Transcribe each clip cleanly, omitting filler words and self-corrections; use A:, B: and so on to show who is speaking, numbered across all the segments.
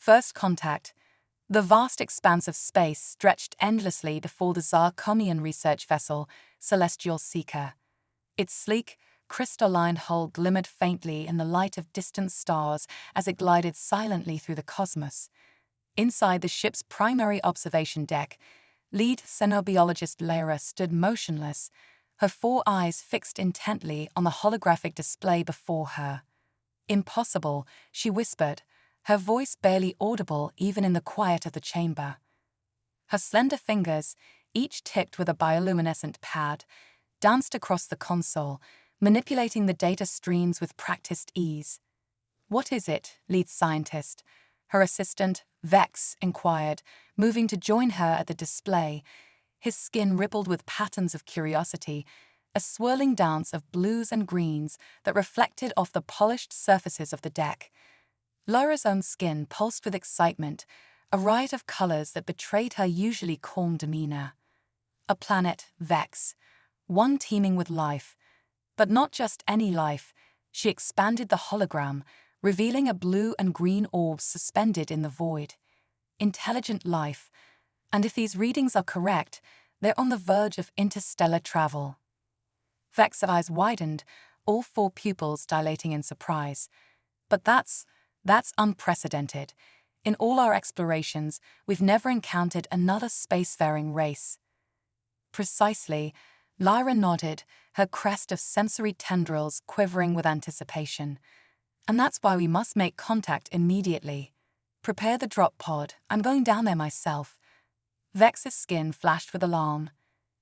A: First contact. The vast expanse of space stretched endlessly before the Zarcomian research vessel, Celestial Seeker. Its sleek, crystalline hull glimmered faintly in the light of distant stars as it glided silently through the cosmos. Inside the ship's primary observation deck, lead xenobiologist Lyra stood motionless, her 4 eyes fixed intently on the holographic display before her. "Impossible," she whispered, her voice barely audible even in the quiet of the chamber. Her slender fingers, each tipped with a bioluminescent pad, danced across the console, manipulating the data streams with practiced ease. "What is it, lead scientist?" her assistant, Vex, inquired, moving to join her at the display. His skin rippled with patterns of curiosity, a swirling dance of blues and greens that reflected off the polished surfaces of the deck. Lyra's own skin pulsed with excitement, a riot of colors that betrayed her usually calm demeanor. A planet, Vex, one teeming with life. But not just any life. She expanded the hologram, revealing a blue and green orb suspended in the void. Intelligent life. And if these readings are correct, they're on the verge of interstellar travel. Vex's eyes widened, all 4 pupils dilating in surprise. But that's unprecedented. In all our explorations, we've never encountered another spacefaring race. Precisely, Lyra nodded, her crest of sensory tendrils quivering with anticipation. "And that's why we must make contact immediately. Prepare the drop pod, I'm going down there myself." Vex's skin flashed with alarm.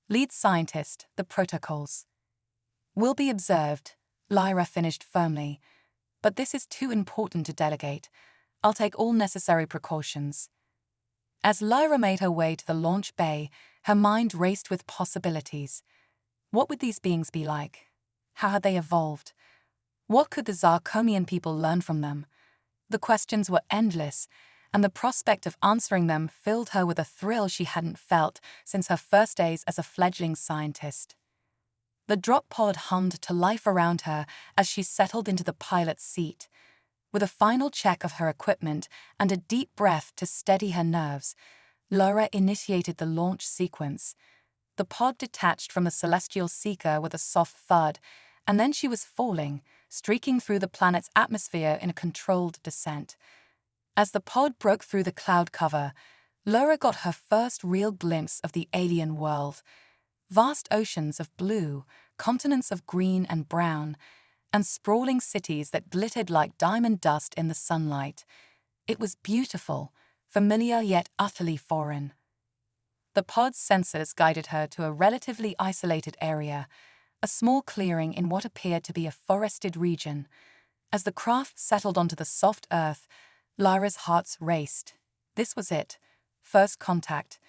A: "Lead scientist, the protocols." "Will be observed," Lyra finished firmly. "But this is too important to delegate. I'll take all necessary precautions." As Lyra made her way to the launch bay, her mind raced with possibilities. What would these beings be like? How had they evolved? What could the Zarcomian people learn from them? The questions were endless, and the prospect of answering them filled her with a thrill she hadn't felt since her first days as a fledgling scientist. The drop pod hummed to life around her as she settled into the pilot's seat. With a final check of her equipment and a deep breath to steady her nerves, Lyra initiated the launch sequence. The pod detached from the Celestial Seeker with a soft thud, and then she was falling, streaking through the planet's atmosphere in a controlled descent. As the pod broke through the cloud cover, Lyra got her first real glimpse of the alien world. Vast oceans of blue, continents of green and brown, and sprawling cities that glittered like diamond dust in the sunlight. It was beautiful, familiar yet utterly foreign. The pod's sensors guided her to a relatively isolated area, a small clearing in what appeared to be a forested region. As the craft settled onto the soft earth, Lyra's heart raced. This was it. First contact.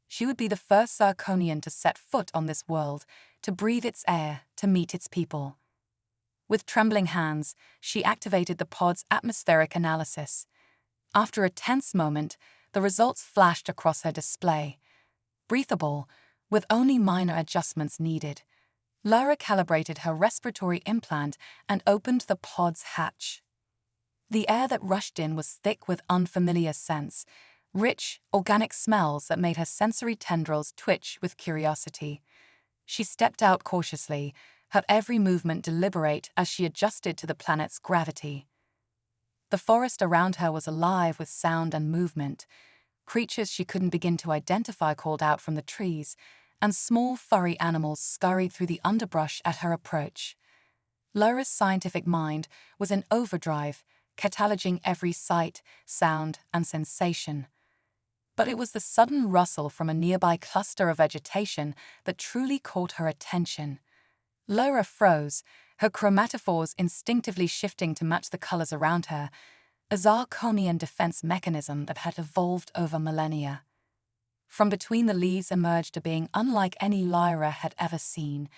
A: She would be the first Zarconian to set foot on this world, to breathe its air, to meet its people. With trembling hands, she activated the pod's atmospheric analysis. After a tense moment, the results flashed across her display. Breathable, with only minor adjustments needed. Lyra calibrated her respiratory implant and opened the pod's hatch. The air that rushed in was thick with unfamiliar scents, rich, organic smells that made her sensory tendrils twitch with curiosity. She stepped out cautiously, her every movement deliberate as she adjusted to the planet's gravity. The forest around her was alive with sound and movement. Creatures she couldn't begin to identify called out from the trees, and small furry animals scurried through the underbrush at her approach. Lyra's scientific mind was in overdrive, cataloging every sight, sound, and sensation. But it was the sudden rustle from a nearby cluster of vegetation that truly caught her attention. Lyra froze, her chromatophores instinctively shifting to match the colors around her, a Zarcomian defense mechanism that had evolved over millennia. From between the leaves emerged a being unlike any Lyra had ever seen.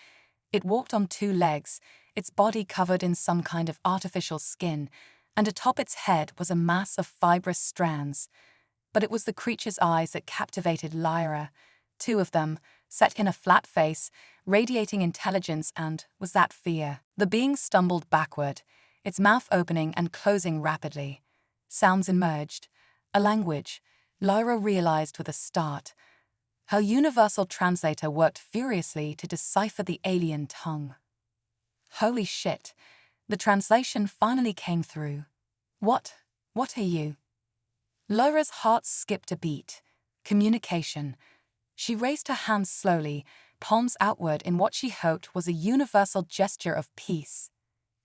A: It walked on 2 legs, its body covered in some kind of artificial skin, and atop its head was a mass of fibrous strands. But it was the creature's eyes that captivated Lyra, 2 of them, set in a flat face, radiating intelligence and, was that fear? The being stumbled backward, its mouth opening and closing rapidly. Sounds emerged, A language, Lyra realized with a start. Her universal translator worked furiously to decipher the alien tongue. Holy shit, the translation finally came through. What are you? Lyra's heart skipped a beat. Communication. She raised her hands slowly, palms outward in what she hoped was a universal gesture of peace.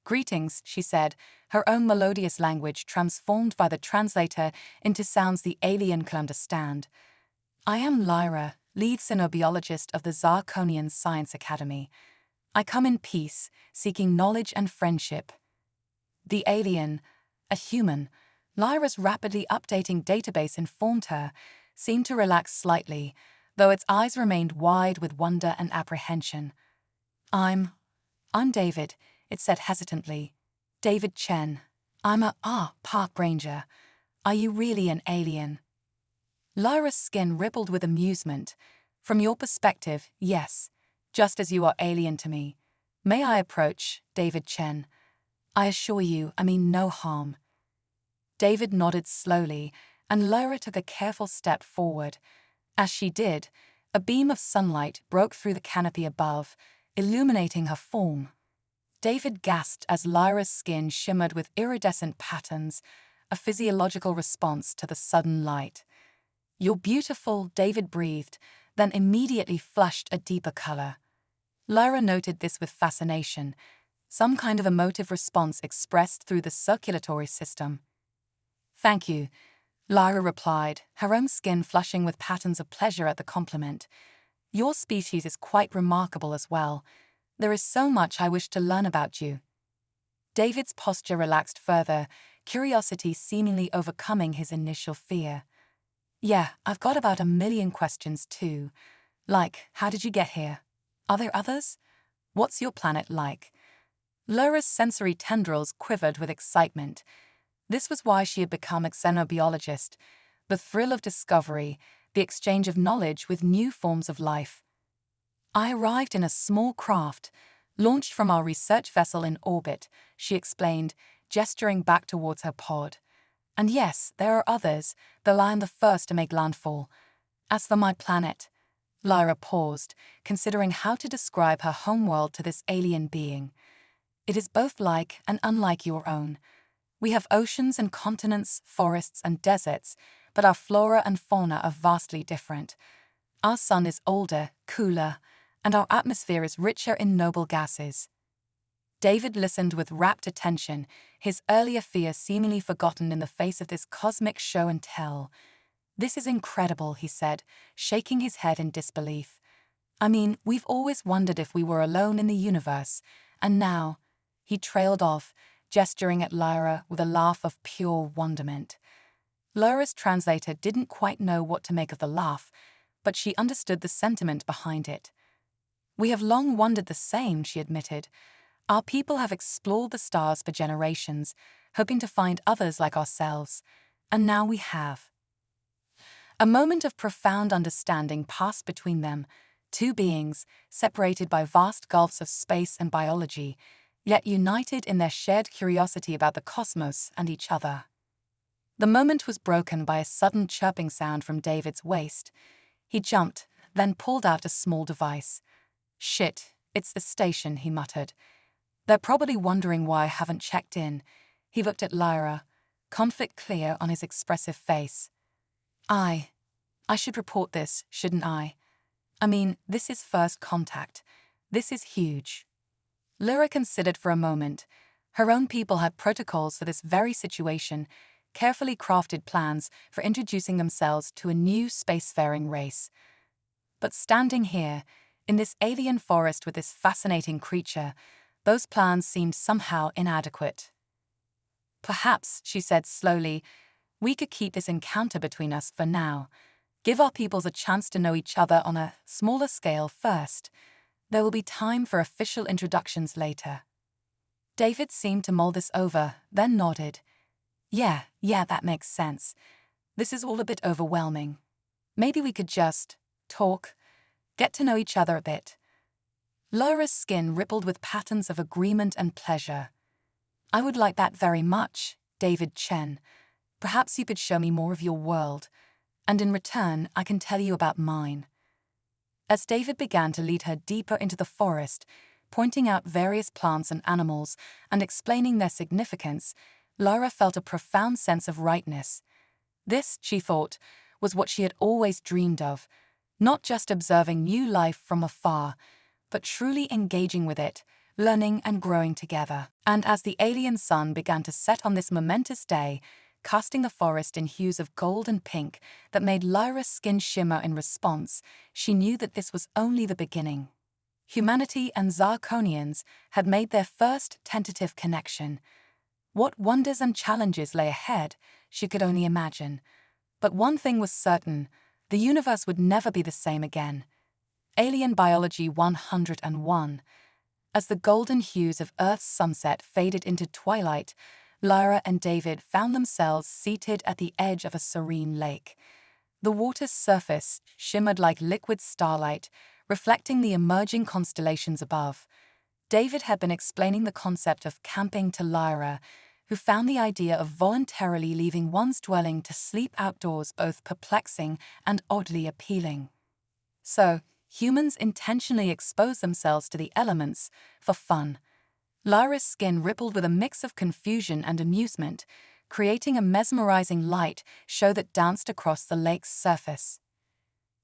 A: Greetings, she said, her own melodious language transformed by the translator into sounds the alien could understand. I am Lyra, lead xenobiologist of the Zarkonian Science Academy. I come in peace, seeking knowledge and friendship. The alien, a human, Lyra's rapidly updating database informed her, seemed to relax slightly, though its eyes remained wide with wonder and apprehension. I'm David, it said hesitantly. David Chen. I'm a park ranger. Are you really an alien? Lyra's skin rippled with amusement. From your perspective, yes, just as you are alien to me. May I approach, David Chen? I assure you, I mean no harm. David nodded slowly, and Lyra took a careful step forward. As she did, a beam of sunlight broke through the canopy above, illuminating her form. David gasped as Lyra's skin shimmered with iridescent patterns, a physiological response to the sudden light. You're beautiful, David breathed, then immediately flushed a deeper color. Lyra noted this with fascination, some kind of emotive response expressed through the circulatory system. Thank you, Lyra replied, her own skin flushing with patterns of pleasure at the compliment. Your species is quite remarkable as well. There is so much I wish to learn about you. David's posture relaxed further, curiosity seemingly overcoming his initial fear. Yeah, I've got about 1,000,000 questions too. Like, how did you get here? Are there others? What's your planet like? Lyra's sensory tendrils quivered with excitement. This was why she had become a xenobiologist, the thrill of discovery, the exchange of knowledge with new forms of life. I arrived in a small craft, launched from our research vessel in orbit, she explained, gesturing back towards her pod. And yes, there are others, though I am the first to make landfall. As for my planet, Lyra paused, considering how to describe her homeworld to this alien being. It is both like and unlike your own. We have oceans and continents, forests and deserts, but our flora and fauna are vastly different. Our sun is older, cooler, and our atmosphere is richer in noble gases. David listened with rapt attention, his earlier fear seemingly forgotten in the face of this cosmic show and tell. This is incredible, he said, shaking his head in disbelief. I mean, we've always wondered if we were alone in the universe, and now, he trailed off, gesturing at Lyra with a laugh of pure wonderment. Lyra's translator didn't quite know what to make of the laugh, but she understood the sentiment behind it. We have long wondered the same, she admitted. Our people have explored the stars for generations, hoping to find others like ourselves, and now we have. A moment of profound understanding passed between them, two beings, separated by vast gulfs of space and biology, yet united in their shared curiosity about the cosmos and each other. The moment was broken by a sudden chirping sound from David's waist. He jumped, then pulled out a small device. Shit, it's the station, he muttered. They're probably wondering why I haven't checked in. He looked at Lyra, conflict clear on his expressive face. I should report this, shouldn't I? I mean, this is first contact. This is huge. Lyra considered for a moment. Her own people had protocols for this very situation, carefully crafted plans for introducing themselves to a new spacefaring race. But standing here, in this alien forest with this fascinating creature, those plans seemed somehow inadequate. Perhaps, she said slowly, we could keep this encounter between us for now. Give our peoples a chance to know each other on a smaller scale first. There will be time for official introductions later. David seemed to mull this over, then nodded. Yeah, that makes sense. This is all a bit overwhelming. Maybe we could just talk, get to know each other a bit. Lyra's skin rippled with patterns of agreement and pleasure. I would like that very much, David Chen. Perhaps you could show me more of your world, and in return, I can tell you about mine." As David began to lead her deeper into the forest, pointing out various plants and animals and explaining their significance, Lyra felt a profound sense of rightness. This, she thought, was what she had always dreamed of, not just observing new life from afar, but truly engaging with it, learning and growing together. And as the alien sun began to set on this momentous day, casting the forest in hues of gold and pink that made Lyra's skin shimmer in response, she knew that this was only the beginning. Humanity and Zarkonians had made their first tentative connection. What wonders and challenges lay ahead, she could only imagine. But one thing was certain: the universe would never be the same again. Alien Biology 101. As the golden hues of Earth's sunset faded into twilight, Lyra and David found themselves seated at the edge of a serene lake. The water's surface shimmered like liquid starlight, reflecting the emerging constellations above. David had been explaining the concept of camping to Lyra, who found the idea of voluntarily leaving one's dwelling to sleep outdoors both perplexing and oddly appealing. So, humans intentionally expose themselves to the elements for fun. Lyra's skin rippled with a mix of confusion and amusement, creating a mesmerizing light show that danced across the lake's surface.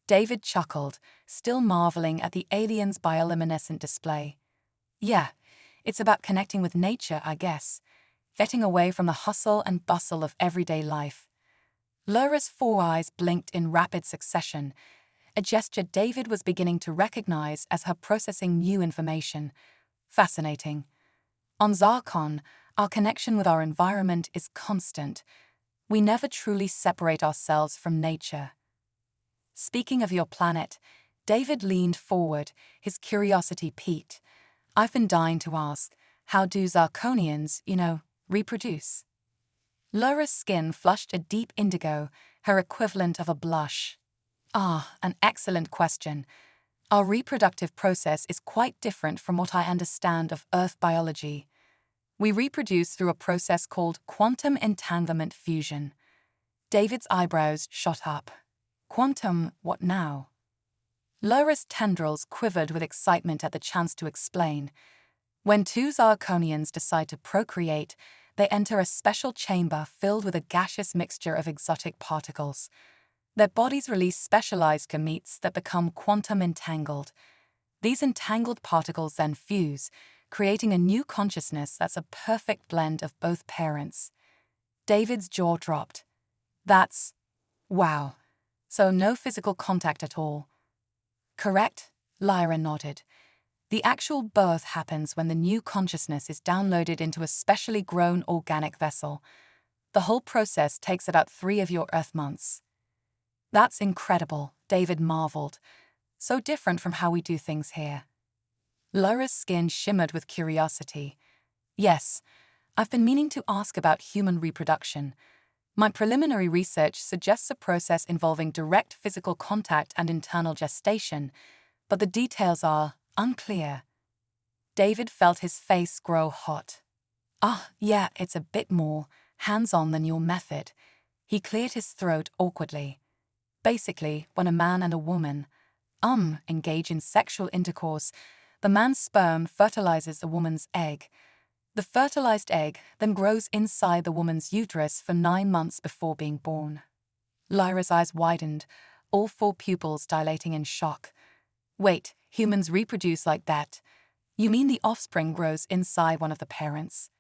A: David chuckled, still marveling at the alien's bioluminescent display. "Yeah, it's about connecting with nature, I guess. Getting away from the hustle and bustle of everyday life." Lyra's 4 eyes blinked in rapid succession, a gesture David was beginning to recognize as her processing new information. Fascinating. On Zarkon, our connection with our environment is constant. We never truly separate ourselves from nature. Speaking of your planet, David leaned forward, his curiosity piqued. "I've been dying to ask, how do Zarkonians, reproduce?" Lyra's skin flushed a deep indigo, her equivalent of a blush. "Ah, an excellent question. Our reproductive process is quite different from what I understand of Earth biology. We reproduce through a process called quantum entanglement fusion." David's eyebrows shot up. "Quantum, what now?" Lyra's tendrils quivered with excitement at the chance to explain. When two Zarkonians decide to procreate, they enter a special chamber filled with a gaseous mixture of exotic particles. Their bodies release specialized gametes that become quantum entangled. These entangled particles then fuse, creating a new consciousness that's a perfect blend of both parents. David's jaw dropped. Wow. So no physical contact at all." "Correct," Lyra nodded. "The actual birth happens when the new consciousness is downloaded into a specially grown organic vessel. The whole process takes about 3 of your Earth months." "That's incredible," David marveled. "So different from how we do things here." Lyra's skin shimmered with curiosity. "Yes, I've been meaning to ask about human reproduction. My preliminary research suggests a process involving direct physical contact and internal gestation, but the details are unclear." David felt his face grow hot. Yeah, it's a bit more hands-on than your method." He cleared his throat awkwardly. "Basically, when a man and a woman engage in sexual intercourse, the man's sperm fertilizes the woman's egg. The fertilized egg then grows inside the woman's uterus for 9 months before being born." Lyra's eyes widened, all 4 pupils dilating in shock. "Wait, humans reproduce like that? You mean the offspring grows inside one of the parents?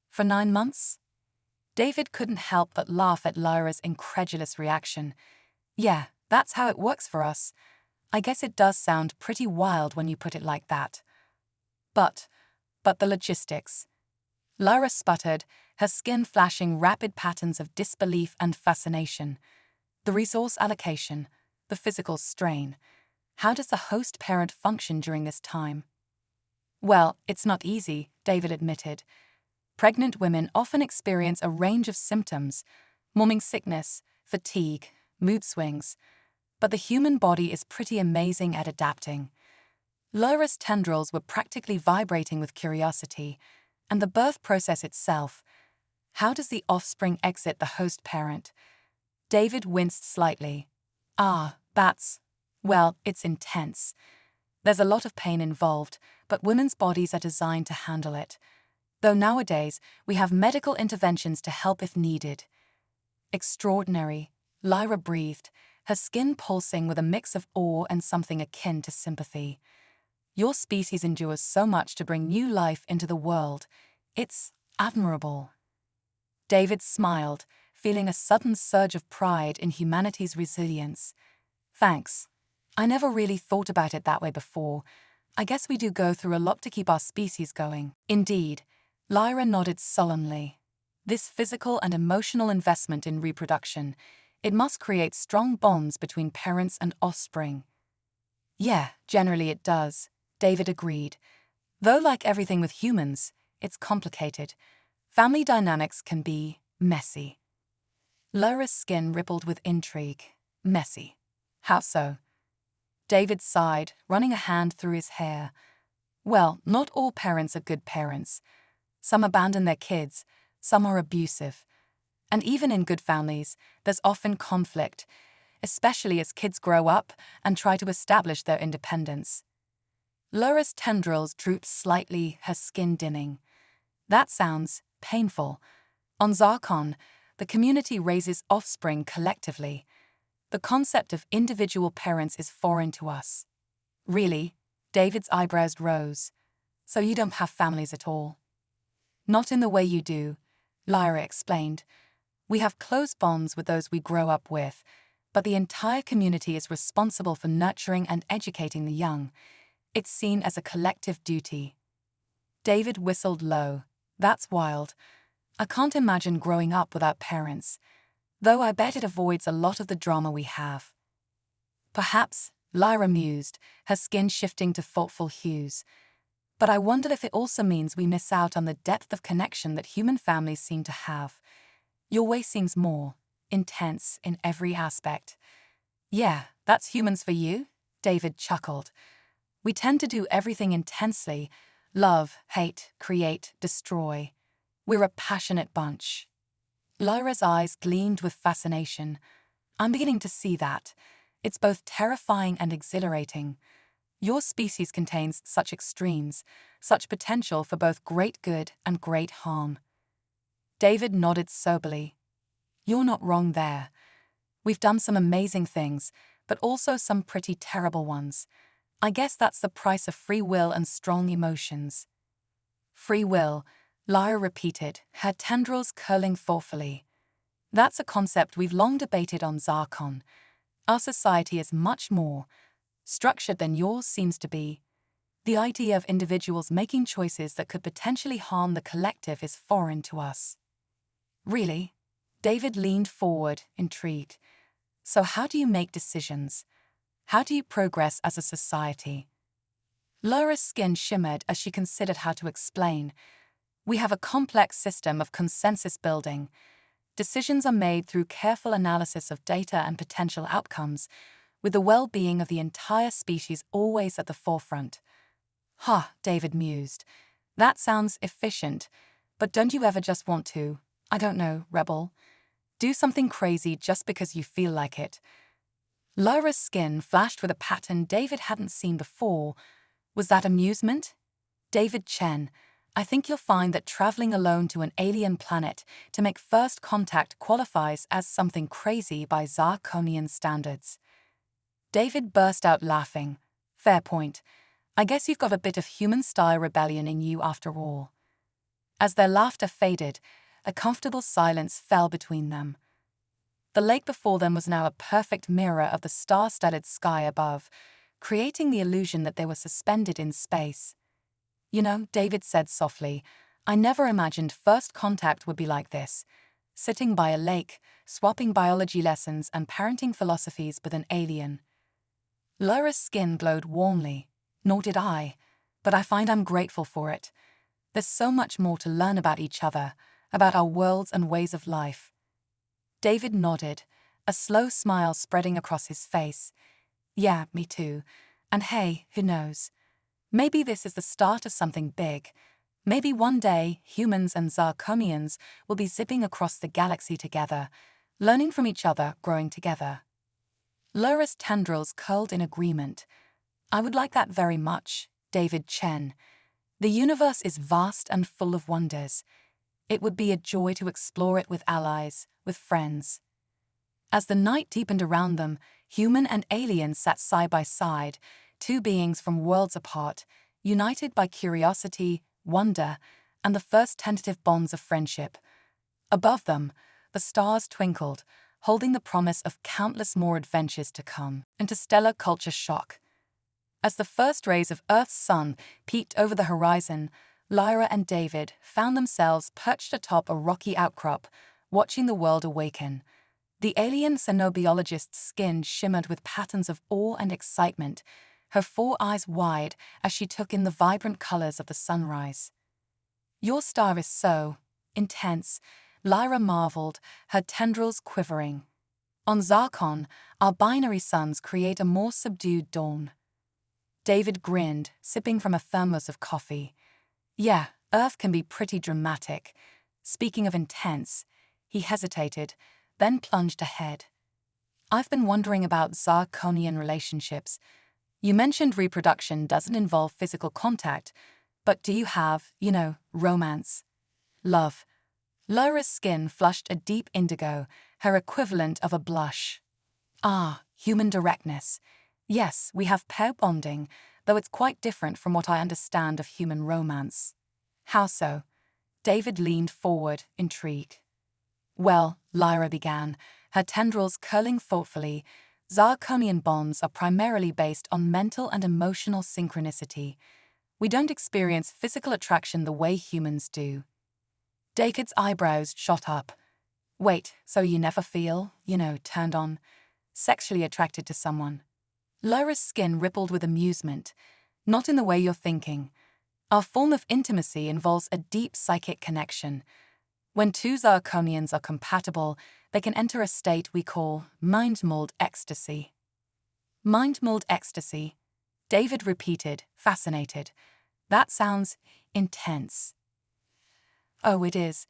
A: For 9 months?" David couldn't help but laugh at Lyra's incredulous reaction. "Yeah, that's how it works for us. I guess it does sound pretty wild when you put it like that. But the logistics." Lyra sputtered, her skin flashing rapid patterns of disbelief and fascination. "The resource allocation, the physical strain. How does the host parent function during this time?" "Well, it's not easy," David admitted. "Pregnant women often experience a range of symptoms: morning sickness, fatigue, mood swings. But the human body is pretty amazing at adapting." Lyra's tendrils were practically vibrating with curiosity, and the birth process itself. How does the offspring exit the host parent? David winced slightly. Well, it's intense. There's a lot of pain involved, but women's bodies are designed to handle it. Though nowadays, we have medical interventions to help if needed. Extraordinary, Lyra breathed, her skin pulsing with a mix of awe and something akin to sympathy. Your species endures so much to bring new life into the world. It's admirable. David smiled, feeling a sudden surge of pride in humanity's resilience. Thanks. I never really thought about it that way before. I guess we do go through a lot to keep our species going. Indeed, Lyra nodded sullenly. This physical and emotional investment in reproduction, it must create strong bonds between parents and offspring. Yeah, generally it does, David agreed. Though like everything with humans, it's complicated. Family dynamics can be messy. Lyra's skin rippled with intrigue. Messy. How so? David sighed, running a hand through his hair. Well, not all parents are good parents. Some abandon their kids, some are abusive. And even in good families, there's often conflict, especially as kids grow up and try to establish their independence. Lyra's tendrils drooped slightly, her skin dimming. That sounds painful. On Zarkon, the community raises offspring collectively. The concept of individual parents is foreign to us. Really? David's eyebrows rose. So you don't have families at all? Not in the way you do, Lyra explained. We have close bonds with those we grow up with, but the entire community is responsible for nurturing and educating the young. It's seen as a collective duty. David whistled low. That's wild. I can't imagine growing up without parents, though I bet it avoids a lot of the drama we have. Perhaps, Lyra mused, her skin shifting to thoughtful hues. But I wondered if it also means we miss out on the depth of connection that human families seem to have. Your way seems more intense in every aspect. Yeah, that's humans for you, David chuckled. We tend to do everything intensely. Love, hate, create, destroy. We're a passionate bunch. Lyra's eyes gleamed with fascination. I'm beginning to see that. It's both terrifying and exhilarating. Your species contains such extremes, such potential for both great good and great harm. David nodded soberly. You're not wrong there. We've done some amazing things, but also some pretty terrible ones. I guess that's the price of free will and strong emotions. Free will, Lyra repeated, her tendrils curling thoughtfully. That's a concept we've long debated on Zarkon. Our society is much more structured than yours seems to be. The idea of individuals making choices that could potentially harm the collective is foreign to us. Really? David leaned forward, intrigued. So how do you make decisions? How do you progress as a society? Lyra's skin shimmered as she considered how to explain. We have a complex system of consensus building. Decisions are made through careful analysis of data and potential outcomes, with the well-being of the entire species always at the forefront. David mused. That sounds efficient, but don't you ever just want to, I don't know, rebel? Do something crazy just because you feel like it. Lyra's skin flashed with a pattern David hadn't seen before. Was that amusement? David Chen, I think you'll find that traveling alone to an alien planet to make first contact qualifies as something crazy by Zarkonian standards. David burst out laughing. Fair point. I guess you've got a bit of human-style rebellion in you after all. As their laughter faded, a comfortable silence fell between them. The lake before them was now a perfect mirror of the star-studded sky above, creating the illusion that they were suspended in space. You know, David said softly, I never imagined first contact would be like this. Sitting by a lake, swapping biology lessons and parenting philosophies with an alien. Lyra's skin glowed warmly. Nor did I, but I find I'm grateful for it. There's so much more to learn about each other, about our worlds and ways of life. David nodded, a slow smile spreading across his face. Yeah, me too. And hey, who knows? Maybe this is the start of something big. Maybe one day, humans and Zarcomians will be zipping across the galaxy together, learning from each other, growing together. Lyra's tendrils curled in agreement. I would like that very much, David Chen. The universe is vast and full of wonders. It would be a joy to explore it with allies, with friends. As the night deepened around them, human and alien sat side by side, two beings from worlds apart, united by curiosity, wonder, and the first tentative bonds of friendship. Above them, the stars twinkled, holding the promise of countless more adventures to come. Interstellar culture shock. As the first rays of Earth's sun peeked over the horizon, Lyra and David found themselves perched atop a rocky outcrop, watching the world awaken. The alien xenobiologist's skin shimmered with patterns of awe and excitement, her four eyes wide as she took in the vibrant colors of the sunrise. Your star is so intense, Lyra marveled, her tendrils quivering. On Zarkon, our binary suns create a more subdued dawn. David grinned, sipping from a thermos of coffee. Yeah, Earth can be pretty dramatic. Speaking of intense, he hesitated, then plunged ahead. I've been wondering about Zarkonian relationships. You mentioned reproduction doesn't involve physical contact, but do you have, romance? Love. Lyra's skin flushed a deep indigo, her equivalent of a blush. Ah, human directness. Yes, we have pair bonding, though it's quite different from what I understand of human romance. How so? David leaned forward, intrigued. Well, Lyra began, her tendrils curling thoughtfully, Zarkonian bonds are primarily based on mental and emotional synchronicity. We don't experience physical attraction the way humans do. David's eyebrows shot up. Wait, so you never feel, turned on, sexually attracted to someone? Lyra's skin rippled with amusement. Not in the way you're thinking. Our form of intimacy involves a deep psychic connection. When two Zarkonians are compatible, they can enter a state we call mind-mold ecstasy. Mind-mold ecstasy, David repeated, fascinated. That sounds intense. Oh, it is,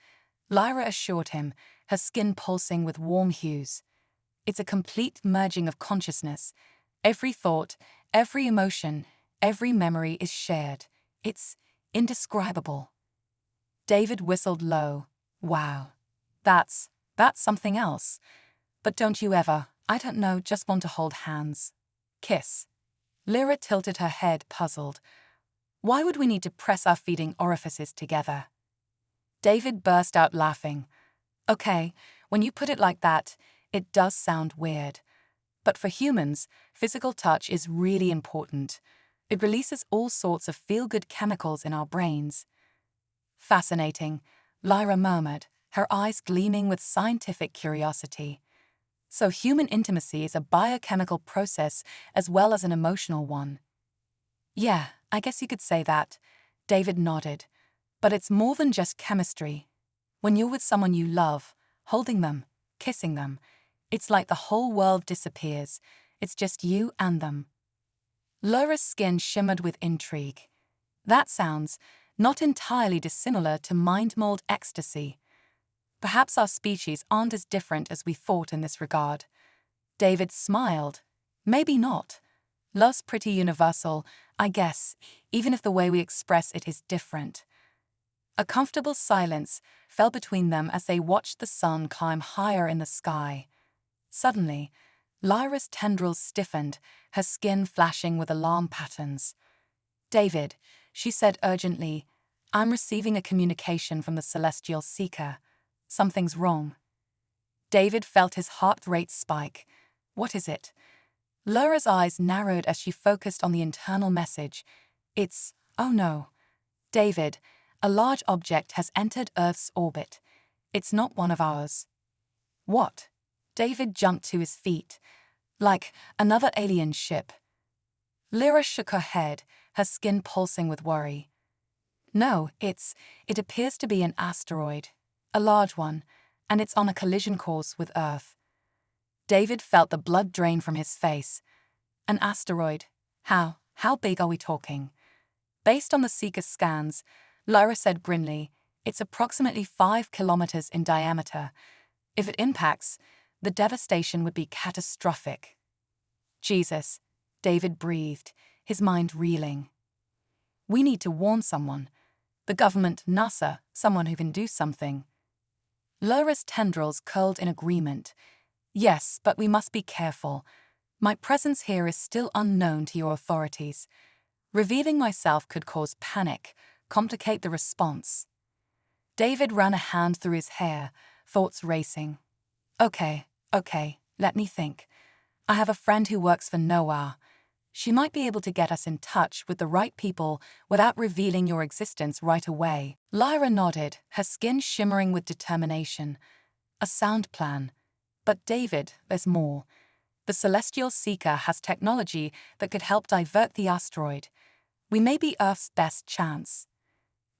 A: Lyra assured him, her skin pulsing with warm hues. It's a complete merging of consciousness. Every thought, every emotion, every memory is shared. It's indescribable. David whistled low. Wow. That's something else. But don't you ever, I don't know, just want to hold hands? Kiss. Lyra tilted her head, puzzled. Why would we need to press our feeding orifices together? David burst out laughing. Okay, when you put it like that, it does sound weird. But for humans, physical touch is really important. It releases all sorts of feel-good chemicals in our brains. Fascinating, Lyra murmured, her eyes gleaming with scientific curiosity. So human intimacy is a biochemical process as well as an emotional one. Yeah, I guess you could say that, David nodded. But it's more than just chemistry. When you're with someone you love, holding them, kissing them, it's like the whole world disappears. It's just you and them. Lyra's skin shimmered with intrigue. That sounds not entirely dissimilar to mind-mold ecstasy. Perhaps our species aren't as different as we thought in this regard. David smiled. Maybe not. Love's pretty universal, I guess, even if the way we express it is different. A comfortable silence fell between them as they watched the sun climb higher in the sky. Suddenly, Lyra's tendrils stiffened, her skin flashing with alarm patterns. David, she said urgently, I'm receiving a communication from the celestial seeker. Something's wrong. David felt his heart rate spike. What is it? Lyra's eyes narrowed as she focused on the internal message. It's, oh no. David, a large object has entered Earth's orbit. It's not one of ours. What? David jumped to his feet. Like another alien ship. Lyra shook her head, her skin pulsing with worry. No, it appears to be an asteroid. A large one, and it's on a collision course with Earth. David felt the blood drain from his face. An asteroid? How big are we talking? Based on the Seeker's scans, Lyra said grimly. It's approximately 5 kilometers in diameter. If it impacts, the devastation would be catastrophic. Jesus, David breathed, his mind reeling. We need to warn someone. The government, NASA, someone who can do something. Lyra's tendrils curled in agreement. Yes, but we must be careful. My presence here is still unknown to your authorities. Revealing myself could cause panic, complicate the response. David ran a hand through his hair, thoughts racing. Okay, let me think. I have a friend who works for NOAA. She might be able to get us in touch with the right people without revealing your existence right away. Lyra nodded, her skin shimmering with determination. A sound plan. But David, there's more. The Celestial Seeker has technology that could help divert the asteroid. We may be Earth's best chance.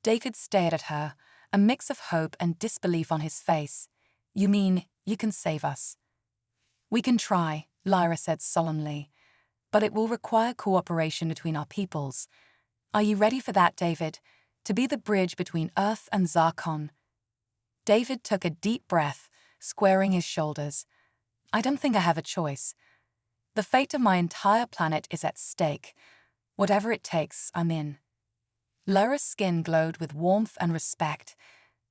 A: David stared at her, a mix of hope and disbelief on his face. You mean you can save us? We can try, Lyra said solemnly. But it will require cooperation between our peoples. Are you ready for that, David? To be the bridge between Earth and Zarkon? David took a deep breath, squaring his shoulders. I don't think I have a choice. The fate of my entire planet is at stake. Whatever it takes, I'm in. Lyra's skin glowed with warmth and respect.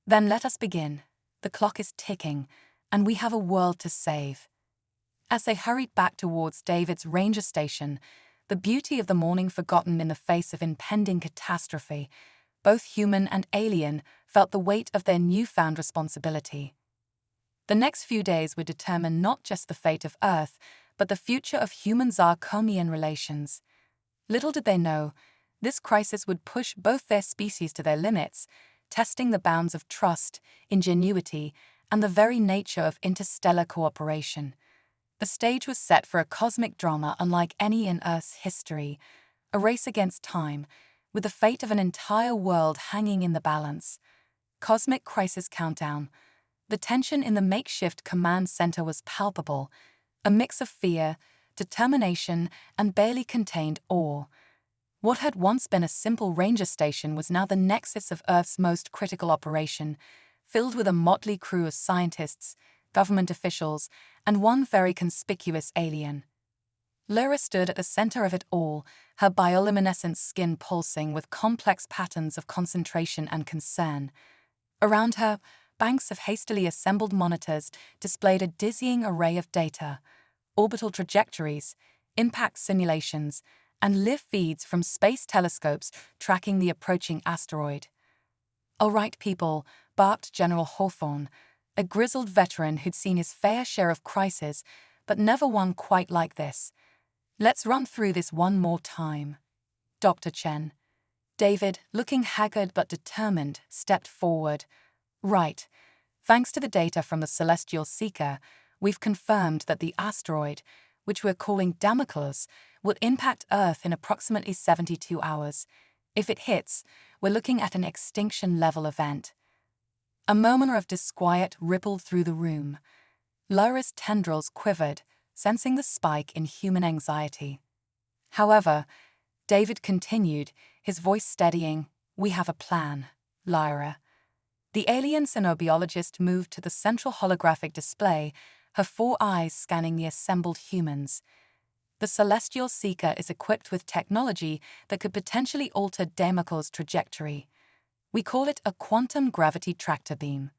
A: Then let us begin. The clock is ticking, and we have a world to save. As they hurried back towards David's ranger station, the beauty of the morning forgotten in the face of impending catastrophe, both human and alien felt the weight of their newfound responsibility. The next few days would determine not just the fate of Earth, but the future of human-Zarkonian relations. Little did they know, this crisis would push both their species to their limits, testing the bounds of trust, ingenuity, and the very nature of interstellar cooperation. The stage was set for a cosmic drama unlike any in Earth's history, a race against time, with the fate of an entire world hanging in the balance. Cosmic Crisis Countdown. The tension in the makeshift command center was palpable, a mix of fear, determination, and barely contained awe. What had once been a simple ranger station was now the nexus of Earth's most critical operation, filled with a motley crew of scientists, government officials, and one very conspicuous alien. Lyra stood at the center of it all, her bioluminescent skin pulsing with complex patterns of concentration and concern. Around her, banks of hastily assembled monitors displayed a dizzying array of data, orbital trajectories, impact simulations, and live feeds from space telescopes tracking the approaching asteroid. All right, people, barked General Hawthorne, a grizzled veteran who'd seen his fair share of crises, but never one quite like this. Let's run through this one more time. Dr. Chen. David, looking haggard but determined, stepped forward. Right. Thanks to the data from the Celestial Seeker, we've confirmed that the asteroid, which we're calling Damocles, will impact Earth in approximately 72 hours. If it hits, we're looking at an extinction-level event. A murmur of disquiet rippled through the room. Lyra's tendrils quivered, sensing the spike in human anxiety. However, David continued, his voice steadying, "We have a plan, Lyra." The alien xenobiologist moved to the central holographic display, her 4 eyes scanning the assembled humans. The Celestial Seeker is equipped with technology that could potentially alter Damocles' trajectory. We call it a quantum gravity tractor beam.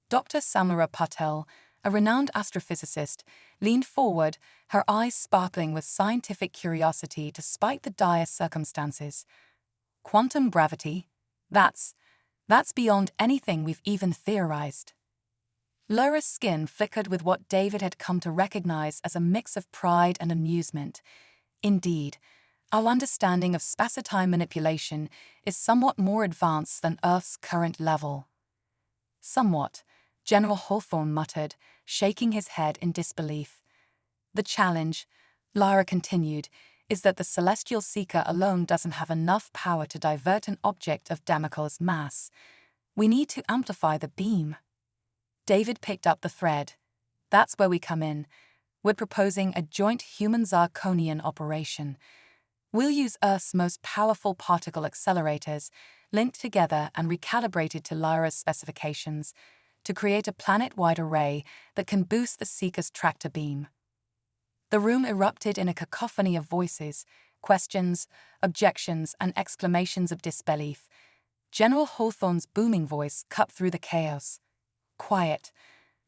A: Dr. Samara Patel, a renowned astrophysicist, leaned forward, her eyes sparkling with scientific curiosity despite the dire circumstances. Quantum gravity? That's beyond anything we've even theorized. Lyra's skin flickered with what David had come to recognize as a mix of pride and amusement. Indeed, our understanding of space-time manipulation is somewhat more advanced than Earth's current level. Somewhat, General Hawthorne muttered, shaking his head in disbelief. The challenge, Lyra continued, is that the Celestial Seeker alone doesn't have enough power to divert an object of Damocles' mass. We need to amplify the beam. David picked up the thread. That's where we come in. We're proposing a joint human-Zarkonian operation. We'll use Earth's most powerful particle accelerators, linked together and recalibrated to Lyra's specifications, to create a planet-wide array that can boost the Seeker's tractor beam. The room erupted in a cacophony of voices, questions, objections, and exclamations of disbelief. General Hawthorne's booming voice cut through the chaos. Quiet.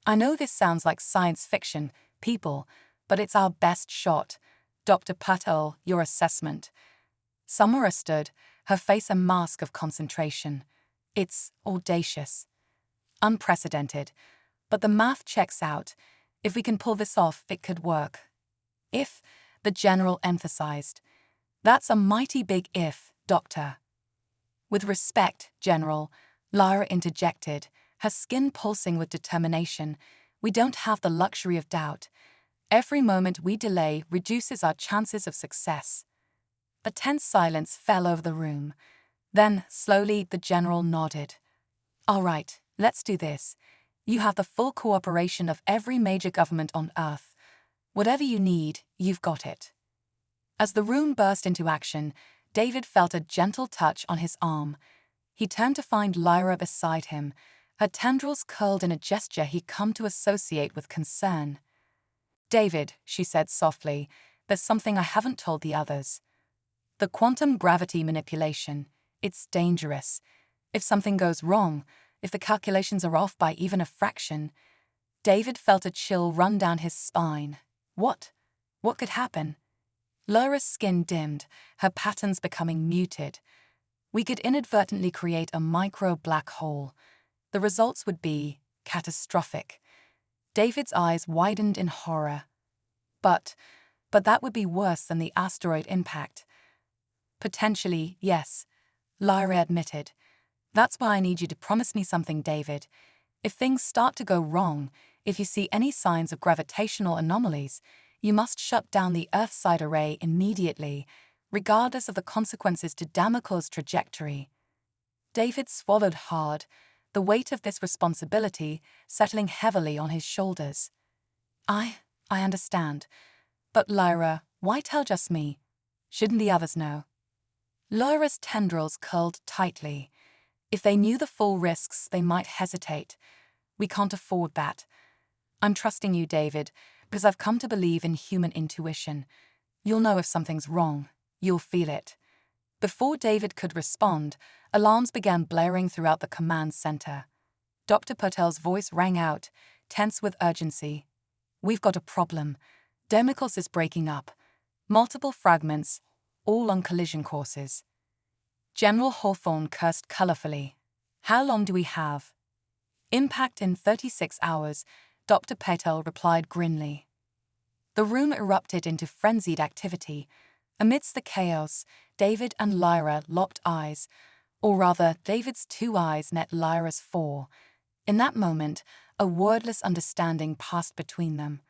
A: I know this sounds like science fiction, people, but it's our best shot. Dr. Patel, your assessment. Samara stood, her face a mask of concentration. It's audacious. Unprecedented. But the math checks out. If we can pull this off, it could work. If, the general emphasized. That's a mighty big if, Doctor. With respect, General, Lyra interjected, her skin pulsing with determination. We don't have the luxury of doubt. Every moment we delay reduces our chances of success. A tense silence fell over the room. Then, slowly, the General nodded. All right, let's do this. You have the full cooperation of every major government on Earth. Whatever you need, you've got it. As the room burst into action, David felt a gentle touch on his arm. He turned to find Lyra beside him, her tendrils curled in a gesture he'd come to associate with concern. David, she said softly, there's something I haven't told the others. The quantum gravity manipulation, it's dangerous. If something goes wrong, if the calculations are off by even a fraction. David felt a chill run down his spine. What? What could happen? Lyra's skin dimmed, her patterns becoming muted. We could inadvertently create a micro-black hole. The results would be catastrophic. David's eyes widened in horror. But that would be worse than the asteroid impact. Potentially, yes, Lyra admitted. That's why I need you to promise me something, David. If things start to go wrong, if you see any signs of gravitational anomalies, you must shut down the Earthside array immediately, regardless of the consequences to Damocles' trajectory. David swallowed hard, the weight of this responsibility settling heavily on his shoulders. I understand. But Lyra, why tell just me? Shouldn't the others know? Lyra's tendrils curled tightly. If they knew the full risks, they might hesitate. We can't afford that. I'm trusting you, David, because I've come to believe in human intuition. You'll know if something's wrong. You'll feel it. Before David could respond, alarms began blaring throughout the command center. Dr. Patel's voice rang out, tense with urgency. We've got a problem. Damocles is breaking up. Multiple fragments, all on collision courses. General Hawthorne cursed colorfully. How long do we have? Impact in 36 hours, Dr. Patel replied grimly. The room erupted into frenzied activity. Amidst the chaos, David and Lyra locked eyes, or rather, David's 2 eyes met Lyra's 4. In that moment, a wordless understanding passed between them.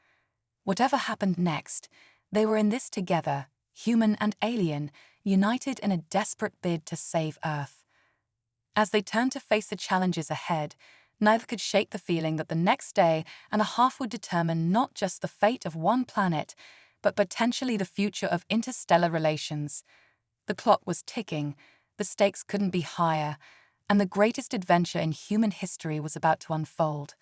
A: Whatever happened next, they were in this together, human and alien, united in a desperate bid to save Earth. As they turned to face the challenges ahead, neither could shake the feeling that the next day and a half would determine not just the fate of one planet, but potentially the future of interstellar relations. The clock was ticking, the stakes couldn't be higher, and the greatest adventure in human history was about to unfold.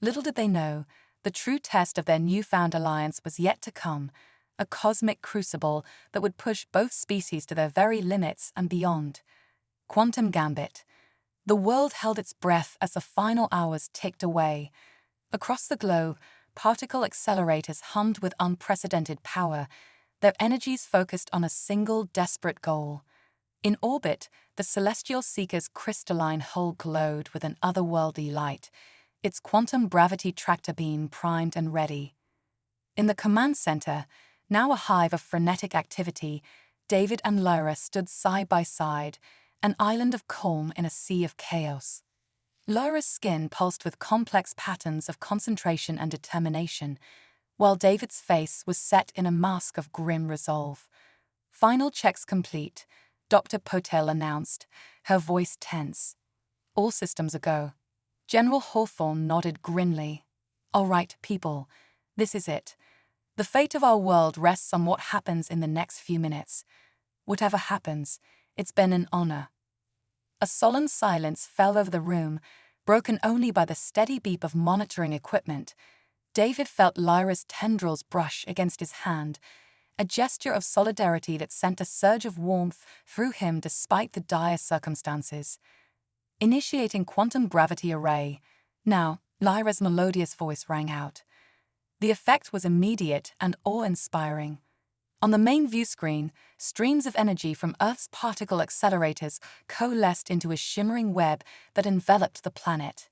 A: Little did they know, the true test of their newfound alliance was yet to come, a cosmic crucible that would push both species to their very limits and beyond. Quantum Gambit. The world held its breath as the final hours ticked away. Across the globe, particle accelerators hummed with unprecedented power, their energies focused on a single desperate goal. In orbit, the celestial seeker's crystalline hull glowed with an otherworldly light, its quantum gravity tractor beam primed and ready. In the command center, now a hive of frenetic activity, David and Lyra stood side by side, an island of calm in a sea of chaos. Lyra's skin pulsed with complex patterns of concentration and determination, while David's face was set in a mask of grim resolve. Final checks complete, Dr. Patel announced, her voice tense. All systems a go. General Hawthorne nodded grimly. All right, people, this is it. The fate of our world rests on what happens in the next few minutes. Whatever happens, it's been an honor." A solemn silence fell over the room, broken only by the steady beep of monitoring equipment. David felt Lyra's tendrils brush against his hand, a gesture of solidarity that sent a surge of warmth through him despite the dire circumstances. Initiating quantum gravity array. Now, Lyra's melodious voice rang out. The effect was immediate and awe-inspiring. On the main view screen, streams of energy from Earth's particle accelerators coalesced into a shimmering web that enveloped the planet.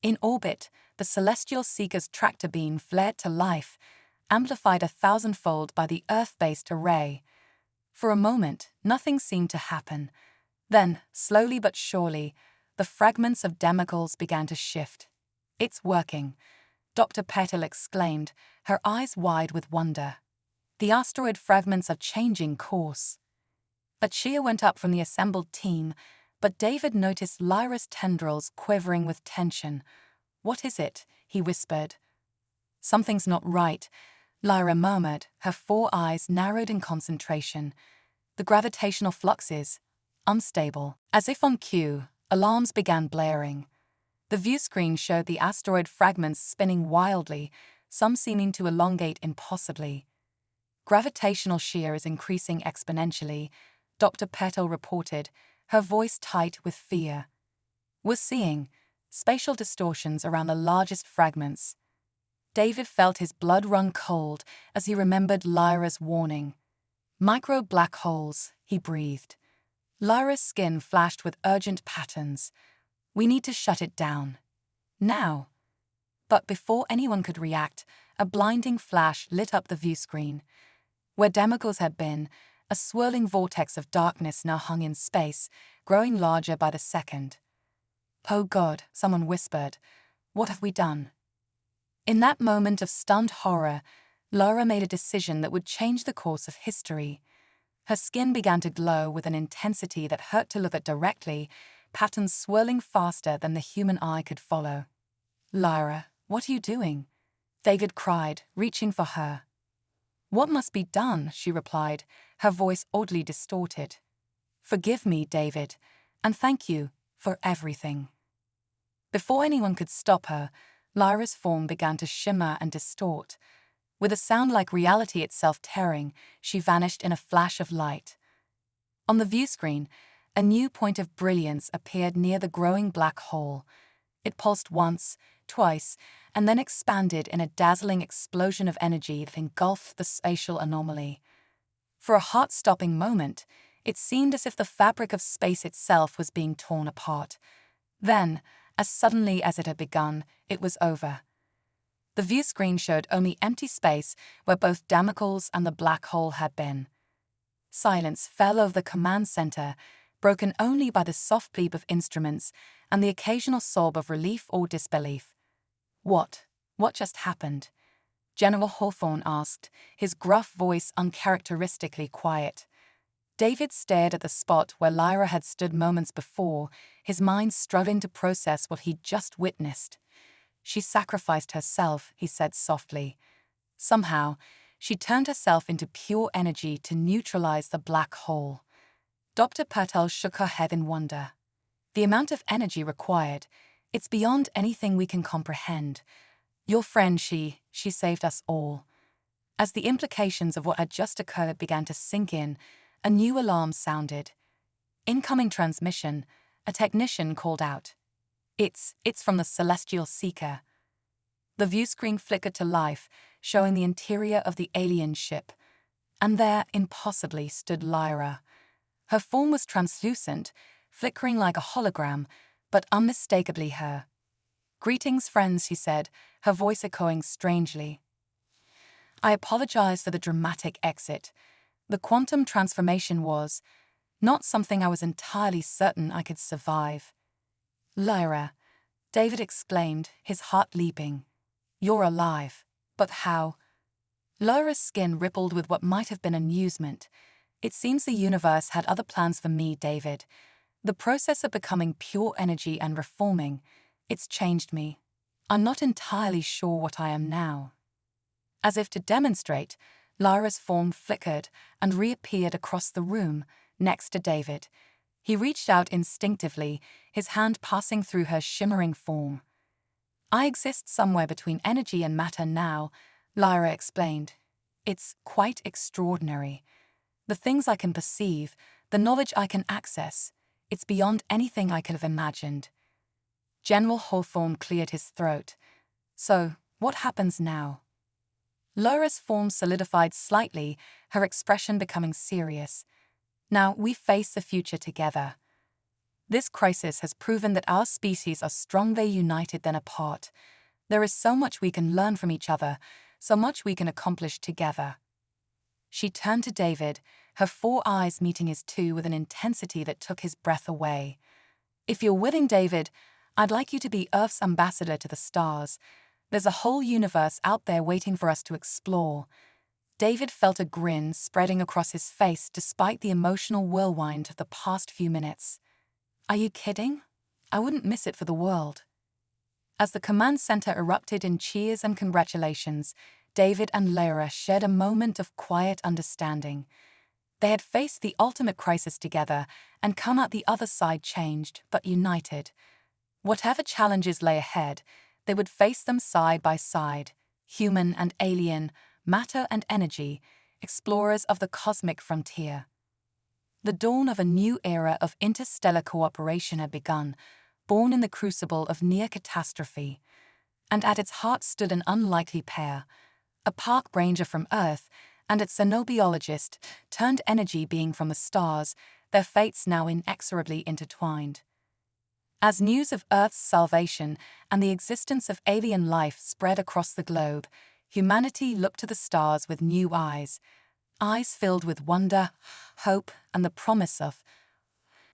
A: In orbit, the celestial seeker's tractor beam flared to life, amplified 1,000-fold by the Earth-based array. For a moment, nothing seemed to happen. Then, slowly but surely, the fragments of demicles began to shift. "It's working," Dr. Petal exclaimed, her eyes wide with wonder. "The asteroid fragments are changing course." A cheer went up from the assembled team, but David noticed Lyra's tendrils quivering with tension. "What is it?" he whispered. "Something's not right," Lyra murmured, her 4 eyes narrowed in concentration. "The gravitational flux is unstable." As if on cue, alarms began blaring. The view screen showed the asteroid fragments spinning wildly, some seeming to elongate impossibly. "Gravitational shear is increasing exponentially," Dr. Petal reported, her voice tight with fear. "We're seeing spatial distortions around the largest fragments." David felt his blood run cold as he remembered Lyra's warning. "Micro black holes," he breathed. Lyra's skin flashed with urgent patterns. "We need to shut it down. Now." But before anyone could react, a blinding flash lit up the view screen. Where demicles had been, a swirling vortex of darkness now hung in space, growing larger by the second. "Oh God," someone whispered. "What have we done?" In that moment of stunned horror, Lyra made a decision that would change the course of history. Her skin began to glow with an intensity that hurt to look at directly, patterns swirling faster than the human eye could follow. "Lyra, what are you doing?" David cried, reaching for her. "What must be done?" she replied, her voice oddly distorted. "Forgive me, David, and thank you for everything." Before anyone could stop her, Lyra's form began to shimmer and distort. With a sound like reality itself tearing, she vanished in a flash of light. On the view screen, a new point of brilliance appeared near the growing black hole. It pulsed once, twice, and then expanded in a dazzling explosion of energy that engulfed the spatial anomaly. For a heart-stopping moment, it seemed as if the fabric of space itself was being torn apart. Then, as suddenly as it had begun, it was over. The view screen showed only empty space where both Damocles and the black hole had been. Silence fell over the command center, broken only by the soft bleep of instruments and the occasional sob of relief or disbelief. What just happened?" General Hawthorne asked, his gruff voice uncharacteristically quiet. David stared at the spot where Lyra had stood moments before, his mind struggling to process what he'd just witnessed. "She sacrificed herself," he said softly. "Somehow, she turned herself into pure energy to neutralize the black hole." Dr. Patel shook her head in wonder. "The amount of energy required, it's beyond anything we can comprehend. Your friend, she saved us all." As the implications of what had just occurred began to sink in, a new alarm sounded. "Incoming transmission," a technician called out. It's from the celestial seeker." The view screen flickered to life, showing the interior of the alien ship. And there, impossibly, stood Lyra. Her form was translucent, flickering like a hologram, but unmistakably her. "Greetings, friends," she said, her voice echoing strangely. "I apologize for the dramatic exit. The quantum transformation was not something I was entirely certain I could survive." "Lyra," David exclaimed, his heart leaping. "You're alive. But how?" Lyra's skin rippled with what might have been amusement. "It seems the universe had other plans for me, David. The process of becoming pure energy and reforming, it's changed me. I'm not entirely sure what I am now." As if to demonstrate, Lyra's form flickered and reappeared across the room, next to David. He reached out instinctively, his hand passing through her shimmering form. "I exist somewhere between energy and matter now," Lyra explained. "It's quite extraordinary. The things I can perceive, the knowledge I can access, it's beyond anything I could have imagined." General Hawthorne cleared his throat. "So, what happens now?" Lyra's form solidified slightly, her expression becoming serious. "Now we face the future together. This crisis has proven that our species are stronger united than apart. There is so much we can learn from each other, so much we can accomplish together." She turned to David, her 4 eyes meeting his 2 with an intensity that took his breath away. "If you're willing, David, I'd like you to be Earth's ambassador to the stars. There's a whole universe out there waiting for us to explore." David felt a grin spreading across his face despite the emotional whirlwind of the past few minutes. "Are you kidding? I wouldn't miss it for the world." As the command center erupted in cheers and congratulations, David and Lyra shared a moment of quiet understanding. They had faced the ultimate crisis together and come out the other side changed, but united. Whatever challenges lay ahead, they would face them side by side, human and alien, matter and energy, explorers of the cosmic frontier. The dawn of a new era of interstellar cooperation had begun, born in the crucible of near catastrophe. And at its heart stood an unlikely pair, a park ranger from Earth and its xenobiologist turned energy being from the stars, their fates now inexorably intertwined. As news of Earth's salvation and the existence of alien life spread across the globe, humanity looked to the stars with new eyes filled with wonder, hope, and the promise of